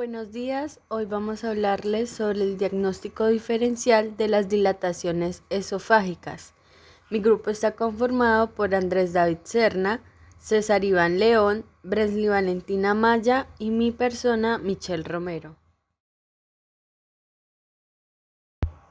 Buenos días, hoy vamos a hablarles sobre el diagnóstico diferencial de las dilataciones esofágicas. Mi grupo está conformado por Andrés David Serna, César Iván León, Bresly Valentina Maya y mi persona Michelle Romero.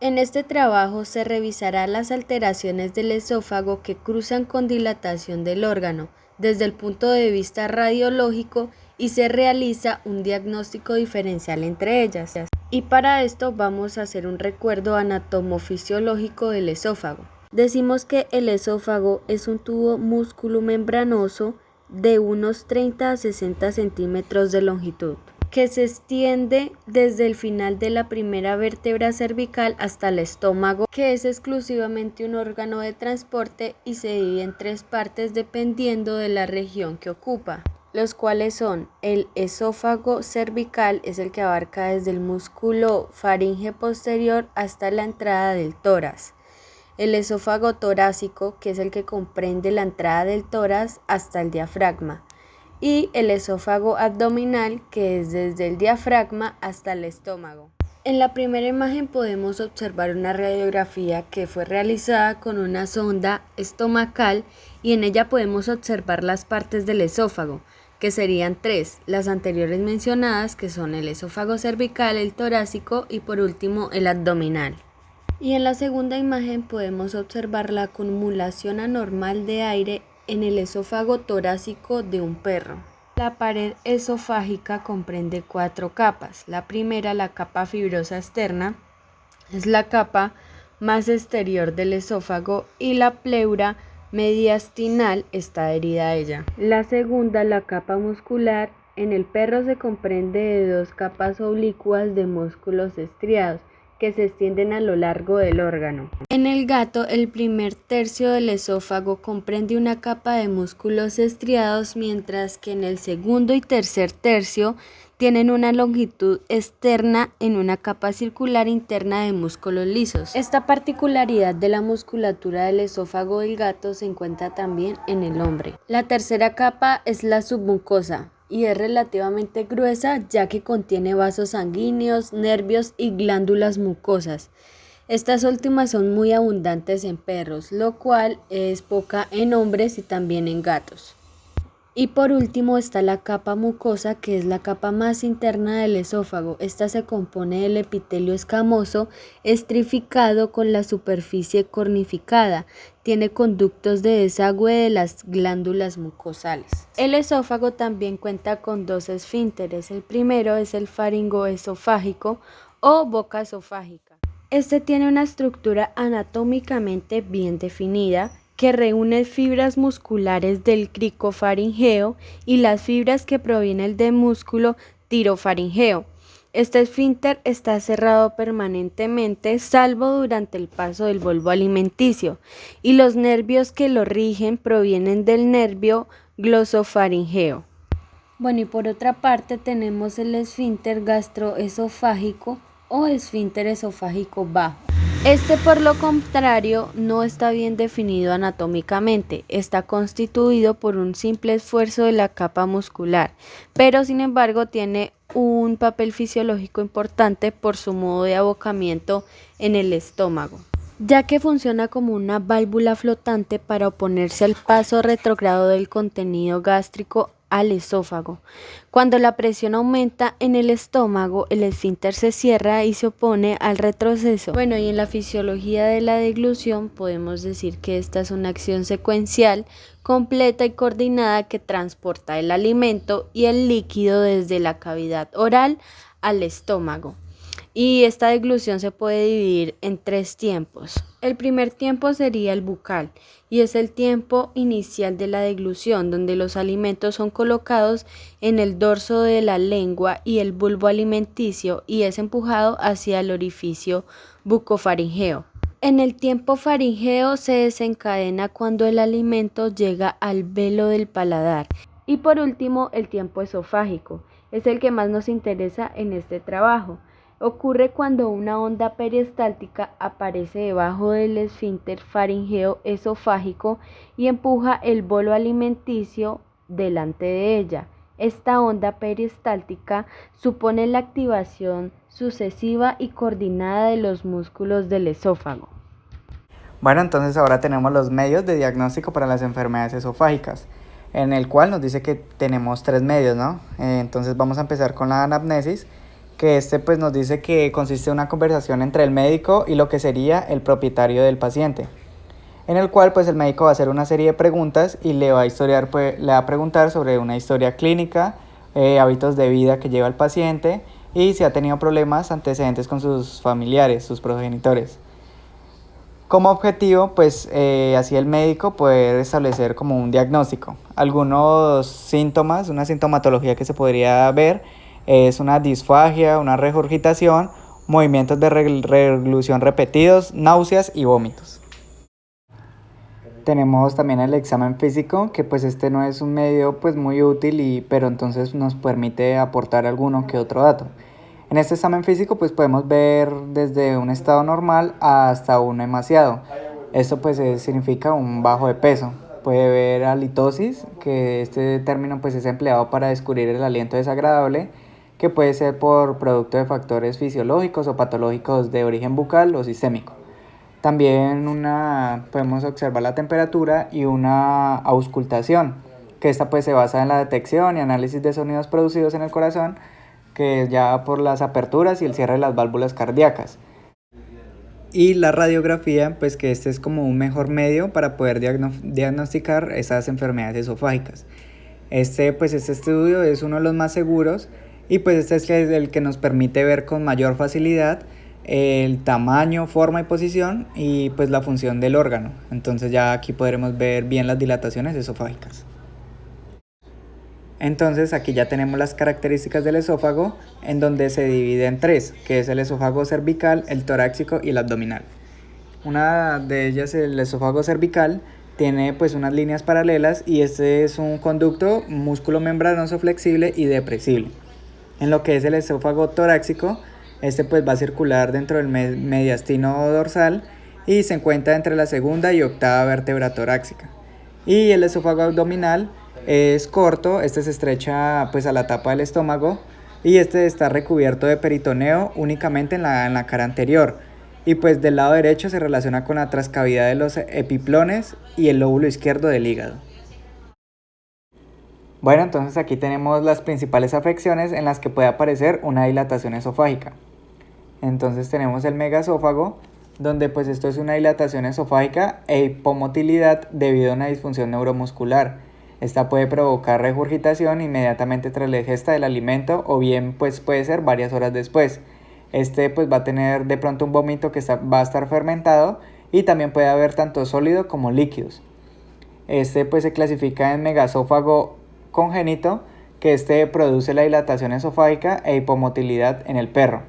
En este trabajo se revisará las alteraciones del esófago que cruzan con dilatación del órgano desde el punto de vista radiológico y se realiza un diagnóstico diferencial entre ellas. Y para esto vamos a hacer un recuerdo anatomofisiológico del esófago. Decimos que el esófago es un tubo músculo-membranoso de unos 30 a 60 centímetros de longitud, que se extiende desde el final de la primera vértebra cervical hasta el estómago, que es exclusivamente un órgano de transporte y se divide en tres partes dependiendo de la región que ocupa, los cuales son el esófago cervical, es el que abarca desde el músculo faringe posterior hasta la entrada del tórax. El esófago torácico, que es el que comprende la entrada del tórax hasta el diafragma, y el esófago abdominal, que es desde el diafragma hasta el estómago. En la primera imagen podemos observar una radiografía que fue realizada con una sonda estomacal y en ella podemos observar las partes del esófago, que serían tres, las anteriores mencionadas, que son el esófago cervical, el torácico y por último el abdominal. Y en la segunda imagen podemos observar la acumulación anormal de aire en el esófago torácico de un perro. La pared esofágica comprende cuatro capas. La primera, la capa fibrosa externa, es la capa más exterior del esófago y la pleura mediastinal está adherida a ella. La segunda, la capa muscular, en el perro se comprende de dos capas oblicuas de músculos estriados que se extienden a lo largo del órgano. En el gato, el primer tercio del esófago comprende una capa de músculos estriados, mientras que en el segundo y tercer tercio tienen una longitud externa en una capa circular interna de músculos lisos. Esta particularidad de la musculatura del esófago del gato se encuentra también en el hombre. La tercera capa es la submucosa y es relativamente gruesa ya que contiene vasos sanguíneos, nervios y glándulas mucosas. Estas últimas son muy abundantes en perros, lo cual es poca en hombres y también en gatos. Y por último está la capa mucosa, que es la capa más interna del esófago. Esta se compone del epitelio escamoso estrificado con la superficie cornificada. Tiene conductos de desagüe de las glándulas mucosales. El esófago también cuenta con dos esfínteres. El primero es el faringoesofágico o boca esofágica. Este tiene una estructura anatómicamente bien definida que reúne fibras musculares del cricofaringeo y las fibras que provienen del músculo tirofaringeo. Este esfínter está cerrado permanentemente, salvo durante el paso del bulbo alimenticio, y los nervios que lo rigen provienen del nervio glosofaringeo. Bueno, y por otra parte tenemos el esfínter gastroesofágico o esfínter esofágico bajo. Este, por lo contrario, no está bien definido anatómicamente, está constituido por un simple esfuerzo de la capa muscular, pero sin embargo tiene un papel fisiológico importante por su modo de abocamiento en el estómago, ya que funciona como una válvula flotante para oponerse al paso retrógrado del contenido gástrico al esófago. Cuando la presión aumenta en el estómago, el esfínter se cierra y se opone al retroceso. Bueno, y en la fisiología de la deglución podemos decir que esta es una acción secuencial, completa y coordinada que transporta el alimento y el líquido desde la cavidad oral al estómago. Y esta deglución se puede dividir en tres tiempos. El primer tiempo sería el bucal y es el tiempo inicial de la deglución, donde los alimentos son colocados en el dorso de la lengua y el bulbo alimenticio y es empujado hacia el orificio bucofaringeo. En el tiempo faringeo se desencadena cuando el alimento llega al velo del paladar. Y por último, el tiempo esofágico es el que más nos interesa en este trabajo. Ocurre cuando una onda peristáltica aparece debajo del esfínter faringeo esofágico y empuja el bolo alimenticio delante de ella Esta onda peristáltica supone la activación sucesiva y coordinada de los músculos del esófago. Bueno, entonces ahora tenemos los medios de diagnóstico para las enfermedades esofágicas, en el cual nos dice que tenemos 3 medios, ¿no? Entonces vamos a empezar con la anamnesis, que pues nos dice que consiste en una conversación entre el médico y lo que sería el propietario del paciente, en el cual pues el médico va a hacer una serie de preguntas y le va a preguntar sobre una historia clínica, hábitos de vida que lleva el paciente y si ha tenido problemas antecedentes con sus familiares, sus progenitores. Como objetivo, pues así el médico puede establecer como un diagnóstico. Algunos síntomas, una sintomatología que se podría ver es una disfagia, una regurgitación, movimientos de reglución repetidos, náuseas y vómitos. Tenemos también el examen físico, que pues este no es un medio pues muy útil, pero entonces nos permite aportar alguno que otro dato. En este examen físico pues podemos ver desde un estado normal hasta un emaciado. Esto pues significa un bajo de peso. Puede ver halitosis, que este término pues es empleado para descubrir el aliento desagradable, que puede ser por producto de factores fisiológicos o patológicos de origen bucal o sistémico. También podemos observar la temperatura y una auscultación, que esta pues se basa en la detección y análisis de sonidos producidos en el corazón, que es ya por las aperturas y el cierre de las válvulas cardíacas. Y la radiografía, pues que este es como un mejor medio para poder diagnosticar esas enfermedades esofágicas. Este estudio es uno de los más seguros y pues este es el que nos permite ver con mayor facilidad el tamaño, forma y posición y pues la función del órgano. Entonces ya aquí podremos ver bien las dilataciones esofágicas. Entonces aquí ya tenemos las características del esófago, en donde se divide en 3, que es el esófago cervical, el torácico y el abdominal. Una de ellas, el esófago cervical, tiene pues unas líneas paralelas y este es un conducto músculo membranoso flexible y depresible. En lo que es el esófago torácico, este pues va a circular dentro del mediastino dorsal y se encuentra entre la segunda y octava vértebra torácica. Y el esófago abdominal es corto, este se estrecha pues a la tapa del estómago y este está recubierto de peritoneo únicamente en la cara anterior. Y pues del lado derecho se relaciona con la trascavidad de los epiplones y el lóbulo izquierdo del hígado. Bueno, entonces aquí tenemos las principales afecciones en las que puede aparecer una dilatación esofágica. Entonces tenemos el megaesófago, donde pues esto es una dilatación esofágica e hipomotilidad debido a una disfunción neuromuscular. Esta puede provocar regurgitación inmediatamente tras la ingesta del alimento o bien pues puede ser varias horas después. Este pues va a tener de pronto un vómito que va a estar fermentado y también puede haber tanto sólido como líquidos. Este pues se clasifica en megaesófago congénito, que este produce la dilatación esofágica e hipomotilidad en el perro.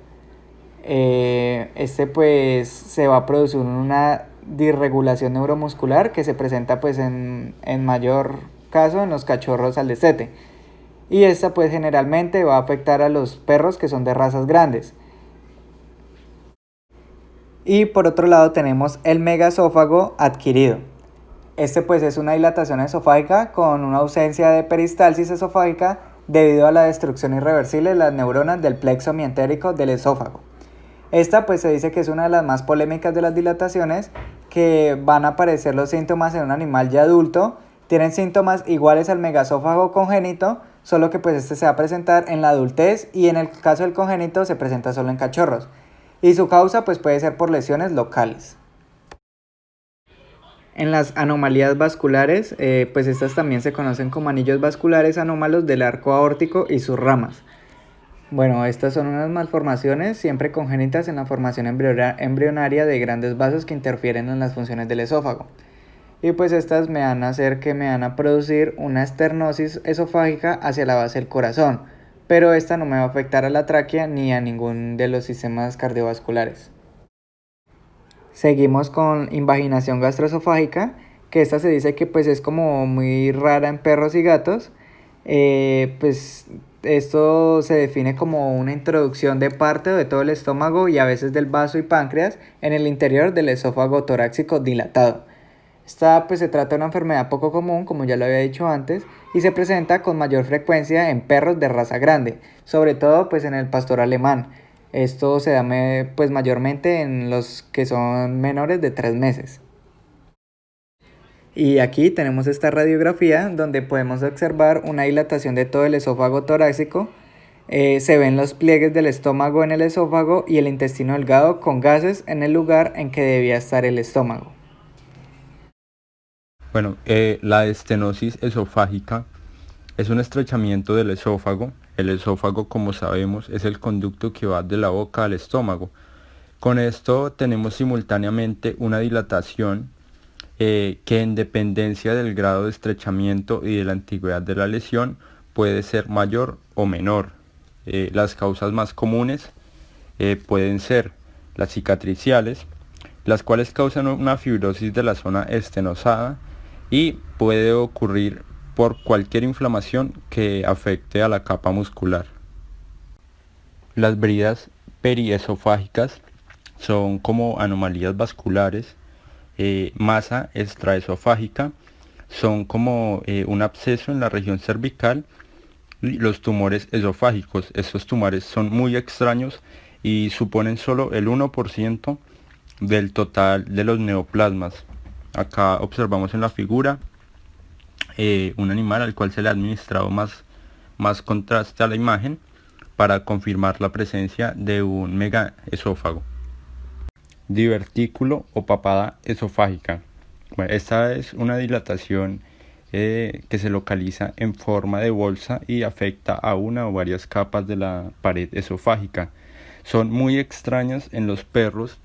Este pues se va a producir una disregulación neuromuscular que se presenta pues en mayor caso en los cachorros al destete. Y esta pues generalmente va a afectar a los perros que son de razas grandes. Y por otro lado tenemos el megaesófago adquirido. Este pues es una dilatación esofágica con una ausencia de peristalsis esofágica debido a la destrucción irreversible de las neuronas del plexo mientérico del esófago. Esta pues se dice que es una de las más polémicas de las dilataciones, que van a aparecer los síntomas en un animal ya adulto. Tienen síntomas iguales al megaesófago congénito, solo que pues este se va a presentar en la adultez y en el caso del congénito se presenta solo en cachorros. Y su causa pues puede ser por lesiones locales. En las anomalías vasculares, pues estas también se conocen como anillos vasculares anómalos del arco aórtico y sus ramas. Bueno, estas son unas malformaciones siempre congénitas en la formación embrionaria de grandes vasos que interfieren en las funciones del esófago. Y pues estas me van a producir una esternosis esofágica hacia la base del corazón, pero esta no me va a afectar a la tráquea ni a ningún de los sistemas cardiovasculares. Seguimos con invaginación gastroesofágica, que esta se dice que pues es como muy rara en perros y gatos. Pues esto se define como una introducción de parte o de todo el estómago y a veces del vaso y páncreas en el interior del esófago torácico dilatado. Esta pues se trata de una enfermedad poco común, como ya lo había dicho antes, y se presenta con mayor frecuencia en perros de raza grande, sobre todo pues en el pastor alemán. Esto se da pues mayormente en los que son menores de 3 meses. Y aquí tenemos esta radiografía donde podemos observar una dilatación de todo el esófago torácico. Se ven los pliegues del estómago en el esófago y el intestino delgado con gases en el lugar en que debía estar el estómago. Bueno, la estenosis esofágica es un estrechamiento del esófago. El esófago, como sabemos, es el conducto que va de la boca al estómago. Con esto tenemos simultáneamente una dilatación que en dependencia del grado de estrechamiento y de la antigüedad de la lesión puede ser mayor o menor. Las causas más comunes pueden ser las cicatriciales, las cuales causan una fibrosis de la zona estenosada y puede ocurrir por cualquier inflamación que afecte a la capa muscular. Las bridas periesofágicas son como anomalías vasculares. Masa extraesofágica son como un absceso en la región cervical. Y los tumores esofágicos, estos tumores son muy extraños y suponen solo el 1% del total de los neoplasmas. Acá observamos en la figura un animal al cual se le ha administrado más contraste a la imagen para confirmar la presencia de un megaesófago. Divertículo o papada esofágica. Bueno, esta es una dilatación que se localiza en forma de bolsa y afecta a una o varias capas de la pared esofágica. Son muy extrañas en los perros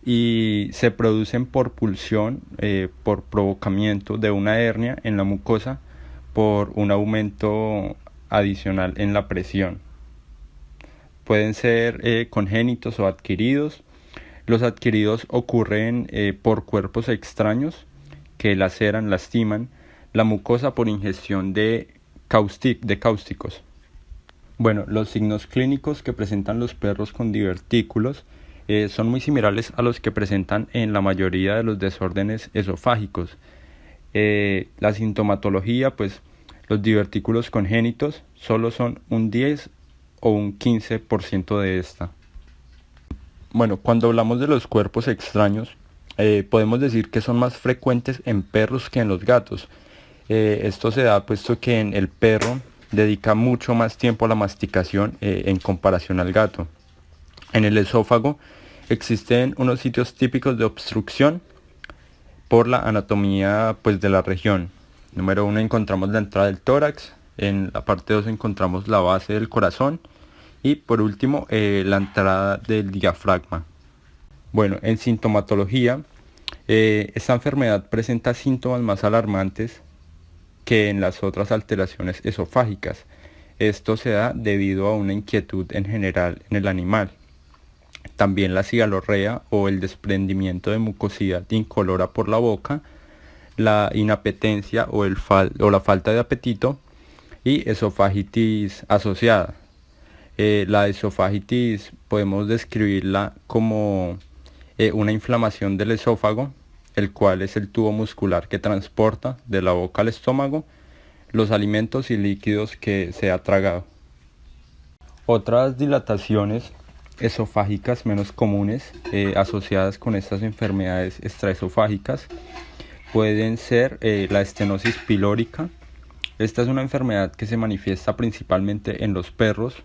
y se producen por pulsión, por provocamiento de una hernia en la mucosa, por un aumento adicional en la presión. Pueden ser congénitos o adquiridos. Los adquiridos ocurren por cuerpos extraños que laceran, lastiman la mucosa por ingestión de cáusticos. Bueno, los signos clínicos que presentan los perros con divertículos son muy similares a los que presentan en la mayoría de los desórdenes esofágicos. La sintomatología, pues los divertículos congénitos solo son un 10 o un 15% de esta. Bueno, cuando hablamos de los cuerpos extraños, podemos decir que son más frecuentes en perros que en los gatos. Esto se da puesto que en el perro dedica mucho más tiempo a la masticación en comparación al gato. En el esófago existen unos sitios típicos de obstrucción por la anatomía pues, de la región. Número 1 encontramos la entrada del tórax, en la parte 2 encontramos la base del corazón y por último la entrada del diafragma. Bueno, en sintomatología, esta enfermedad presenta síntomas más alarmantes que en las otras alteraciones esofágicas. Esto se da debido a una inquietud en general en el animal. También la cigalorrea o el desprendimiento de mucosidad incolora por la boca, la inapetencia o la falta de apetito y esofagitis asociada. La esofagitis podemos describirla como una inflamación del esófago, el cual es el tubo muscular que transporta de la boca al estómago los alimentos y líquidos que se ha tragado. Otras dilataciones esofágicas menos comunes asociadas con estas enfermedades extraesofágicas pueden ser la estenosis pilórica. Esta es una enfermedad que se manifiesta principalmente en los perros,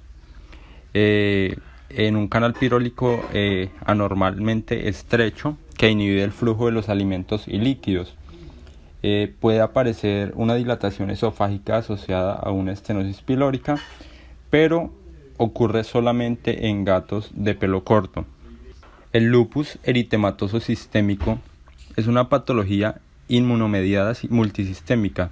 en un canal pirólico anormalmente estrecho que inhibe el flujo de los alimentos y líquidos. Puede aparecer una dilatación esofágica asociada a una estenosis pilórica, pero ocurre solamente en gatos de pelo corto. El lupus eritematoso sistémico es una patología inmunomediada multisistémica.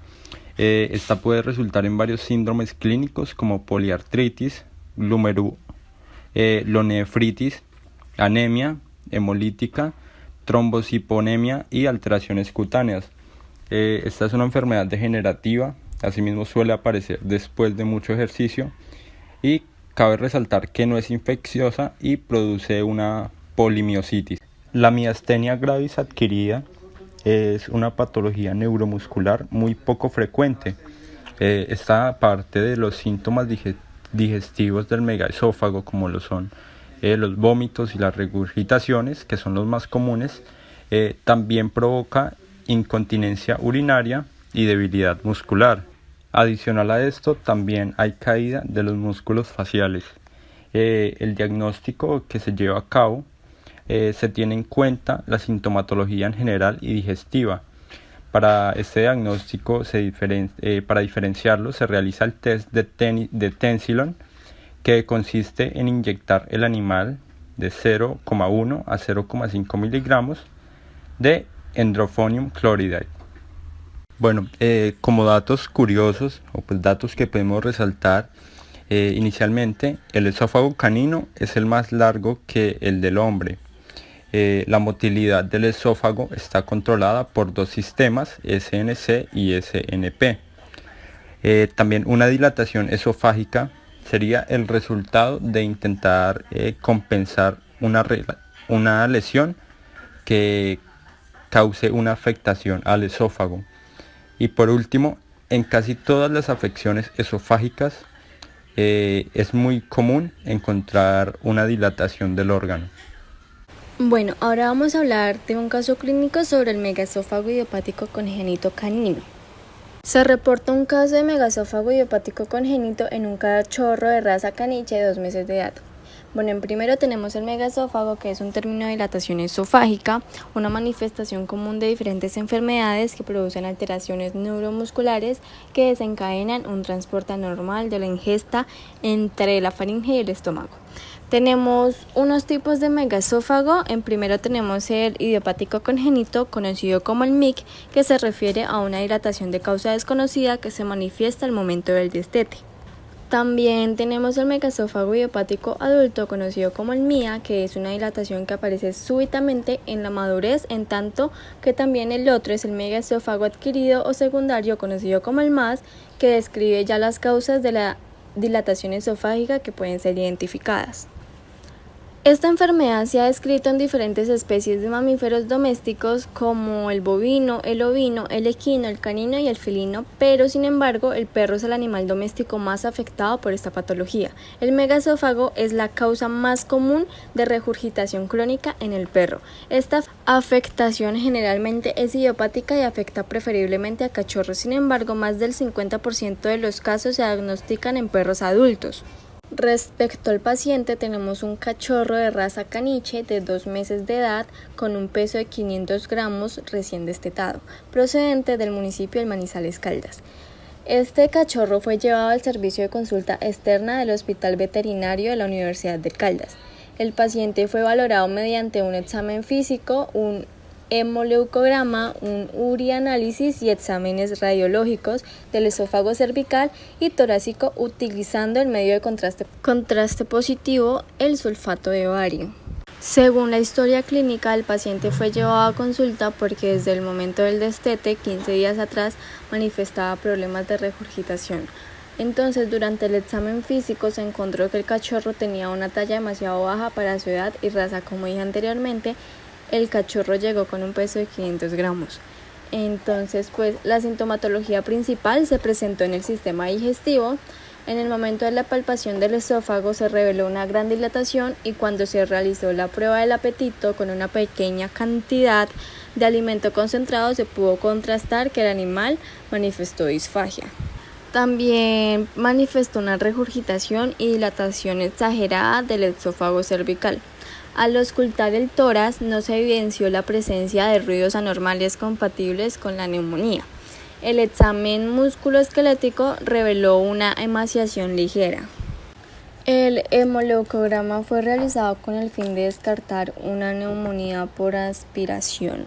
Esta puede resultar en varios síndromes clínicos como poliartritis, glomerulonefritis, anemia hemolítica, trombociponemia y alteraciones cutáneas. Esta es una enfermedad degenerativa, asimismo suele aparecer después de mucho ejercicio y cabe resaltar que no es infecciosa y produce una polimiositis. La miastenia gravis adquirida es una patología neuromuscular muy poco frecuente. Esta parte de los síntomas digestivos del megaesófago, como lo son los vómitos y las regurgitaciones, que son los más comunes, también provoca incontinencia urinaria y debilidad muscular. Adicional a esto, también hay caída de los músculos faciales. El diagnóstico que se lleva a cabo se tiene en cuenta la sintomatología en general y digestiva. Para este diagnóstico, para diferenciarlo, se realiza el test de Tensilon, que consiste en inyectar el animal de 0,1 a 0,5 miligramos de Endrophonium chloride. Bueno, como datos curiosos o pues datos que podemos resaltar, inicialmente el esófago canino es el más largo que el del hombre. La motilidad del esófago está controlada por dos sistemas, SNC y SNP. También una dilatación esofágica sería el resultado de intentar compensar una lesión que cause una afectación al esófago. Y por último, en casi todas las afecciones esofágicas es muy común encontrar una dilatación del órgano. Bueno, ahora vamos a hablar de un caso clínico sobre el megaesófago idiopático congénito canino. Se reporta un caso de megaesófago idiopático congénito en un cachorro de raza caniche de 2 meses de edad. Bueno, en primero tenemos el megaesófago, que es un término de dilatación esofágica, una manifestación común de diferentes enfermedades que producen alteraciones neuromusculares que desencadenan un transporte anormal de la ingesta entre la faringe y el estómago. Tenemos unos tipos de megaesófago. En primero tenemos el idiopático congénito, conocido como el MIC, que se refiere a una dilatación de causa desconocida que se manifiesta al momento del destete. También tenemos el megaesófago idiopático adulto, conocido como el MIA, que es una dilatación que aparece súbitamente en la madurez, en tanto que también el otro es el megaesófago adquirido o secundario, conocido como el MAS, que describe ya las causas de la dilatación esofágica que pueden ser identificadas. Esta enfermedad se ha descrito en diferentes especies de mamíferos domésticos como el bovino, el ovino, el equino, el canino y el felino, pero sin embargo el perro es el animal doméstico más afectado por esta patología. El megaesófago es la causa más común de regurgitación crónica en el perro. Esta afectación generalmente es idiopática y afecta preferiblemente a cachorros, sin embargo más del 50% de los casos se diagnostican en perros adultos. Respecto al paciente, tenemos un cachorro de raza caniche de 2 meses de edad con un peso de 500 gramos recién destetado, procedente del municipio de Manizales, Caldas. Este cachorro fue llevado al servicio de consulta externa del Hospital Veterinario de la Universidad de Caldas. El paciente fue valorado mediante un examen físico, un hemoleucograma, un urianálisis y exámenes radiológicos del esófago cervical y torácico utilizando el medio de contraste positivo, el sulfato de bario. Según la historia clínica, el paciente fue llevado a consulta porque desde el momento del destete, 15 días atrás, manifestaba problemas de regurgitación. Entonces, durante el examen físico se encontró que el cachorro tenía una talla demasiado baja para su edad y raza. Como dije anteriormente, el cachorro llegó con un peso de 500 gramos. Entonces, la sintomatología principal se presentó en el sistema digestivo. En el momento de la palpación del esófago se reveló una gran dilatación y cuando se realizó la prueba del apetito con una pequeña cantidad de alimento concentrado se pudo contrastar que el animal manifestó disfagia. También manifestó una regurgitación y dilatación exagerada del esófago cervical. Al auscultar el tórax no se evidenció la presencia de ruidos anormales compatibles con la neumonía. El examen musculoesquelético reveló una emaciación ligera. El hemoleucograma fue realizado con el fin de descartar una neumonía por aspiración.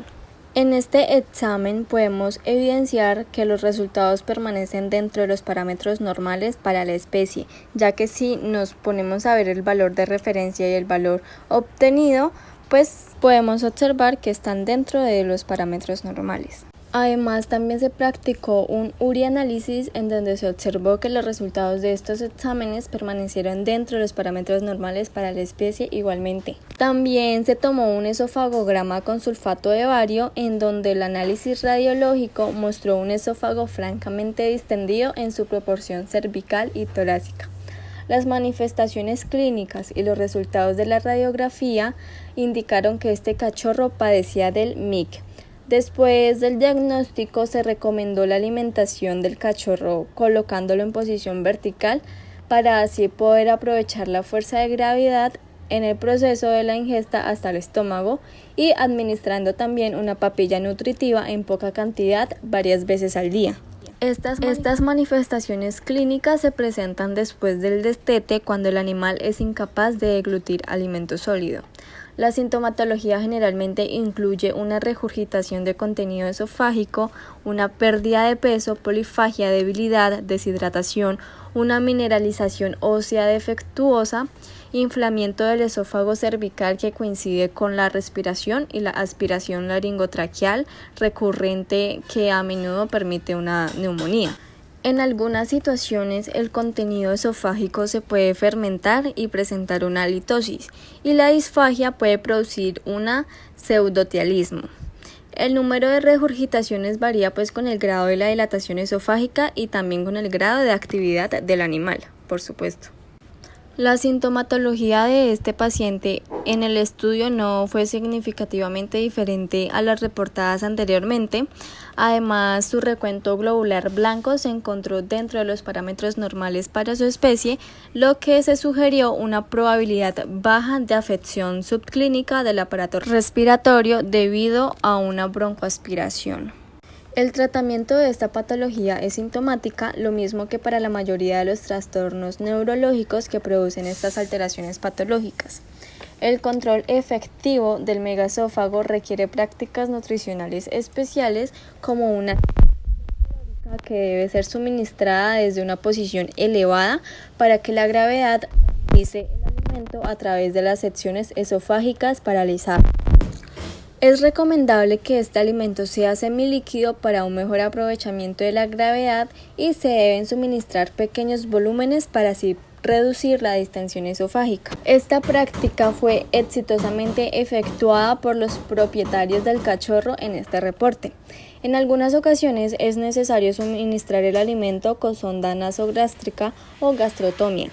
En este examen podemos evidenciar que los resultados permanecen dentro de los parámetros normales para la especie, ya que si nos ponemos a ver el valor de referencia y el valor obtenido, pues podemos observar que están dentro de los parámetros normales. Además, también se practicó un urianálisis en donde se observó que los resultados de estos exámenes permanecieron dentro de los parámetros normales para la especie igualmente. También se tomó un esofagograma con sulfato de bario en donde el análisis radiológico mostró un esófago francamente distendido en su proporción cervical y torácica. Las manifestaciones clínicas y los resultados de la radiografía indicaron que este cachorro padecía del MIC. Después del diagnóstico se recomendó la alimentación del cachorro colocándolo en posición vertical para así poder aprovechar la fuerza de gravedad en el proceso de la ingesta hasta el estómago y administrando también una papilla nutritiva en poca cantidad varias veces al día. Estas manifestaciones clínicas se presentan después del destete cuando el animal es incapaz de deglutir alimento sólido. La sintomatología generalmente incluye una regurgitación de contenido esofágico, una pérdida de peso, polifagia, debilidad, deshidratación, una mineralización ósea defectuosa, inflamiento del esófago cervical que coincide con la respiración y la aspiración laringotraqueal recurrente que a menudo permite una neumonía. En algunas situaciones el contenido esofágico se puede fermentar y presentar una halitosis, y la disfagia puede producir una pseudotialismo. El número de regurgitaciones varía con el grado de la dilatación esofágica y también con el grado de actividad del animal, por supuesto. La sintomatología de este paciente en el estudio no fue significativamente diferente a las reportadas anteriormente. Además, su recuento globular blanco se encontró dentro de los parámetros normales para su especie, lo que se sugirió una probabilidad baja de afección subclínica del aparato respiratorio debido a una broncoaspiración. El tratamiento de esta patología es sintomática, lo mismo que para la mayoría de los trastornos neurológicos que producen estas alteraciones patológicas. El control efectivo del megaesófago requiere prácticas nutricionales especiales como una que debe ser suministrada desde una posición elevada para que la gravedad movilice el alimento a través de las secciones esofágicas paralizadas. Es recomendable que este alimento sea semilíquido para un mejor aprovechamiento de la gravedad y se deben suministrar pequeños volúmenes para así reducir la distensión esofágica. Esta práctica fue exitosamente efectuada por los propietarios del cachorro en este reporte. En algunas ocasiones es necesario suministrar el alimento con sonda nasogástrica o gastrotomía.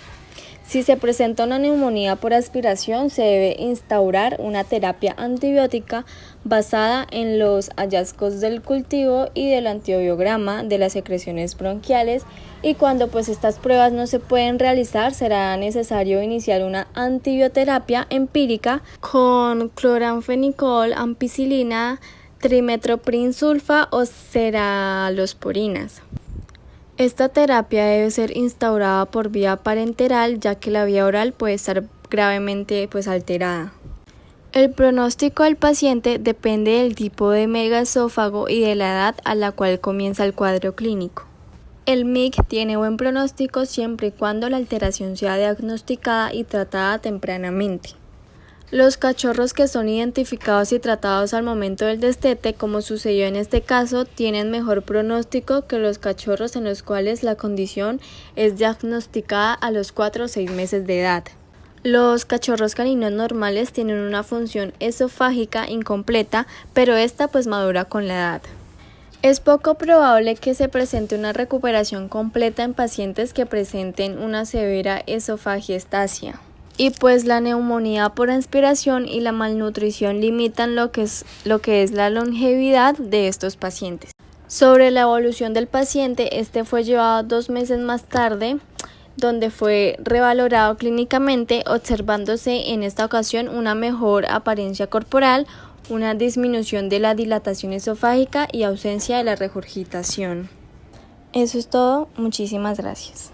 Si se presenta una neumonía por aspiración, se debe instaurar una terapia antibiótica basada en los hallazgos del cultivo y del antibiograma de las secreciones bronquiales, y cuando estas pruebas no se pueden realizar, será necesario iniciar una antibioterapia empírica con cloranfenicol, ampicilina, trimethoprim-sulfa o ceralosporinas. Esta terapia debe ser instaurada por vía parenteral, ya que la vía oral puede estar gravemente alterada. El pronóstico del paciente depende del tipo de megaesófago y de la edad a la cual comienza el cuadro clínico. El MIC tiene buen pronóstico siempre y cuando la alteración sea diagnosticada y tratada tempranamente. Los cachorros que son identificados y tratados al momento del destete, como sucedió en este caso, tienen mejor pronóstico que los cachorros en los cuales la condición es diagnosticada a los 4 o 6 meses de edad. Los cachorros caninos normales tienen una función esofágica incompleta, pero esta madura con la edad. Es poco probable que se presente una recuperación completa en pacientes que presenten una severa esofagiestasia. Y la neumonía por aspiración y la malnutrición limitan lo que es la longevidad de estos pacientes. Sobre la evolución del paciente, este fue llevado 2 meses más tarde, donde fue revalorado clínicamente, observándose en esta ocasión una mejor apariencia corporal, una disminución de la dilatación esofágica y ausencia de la regurgitación. Eso es todo, muchísimas gracias.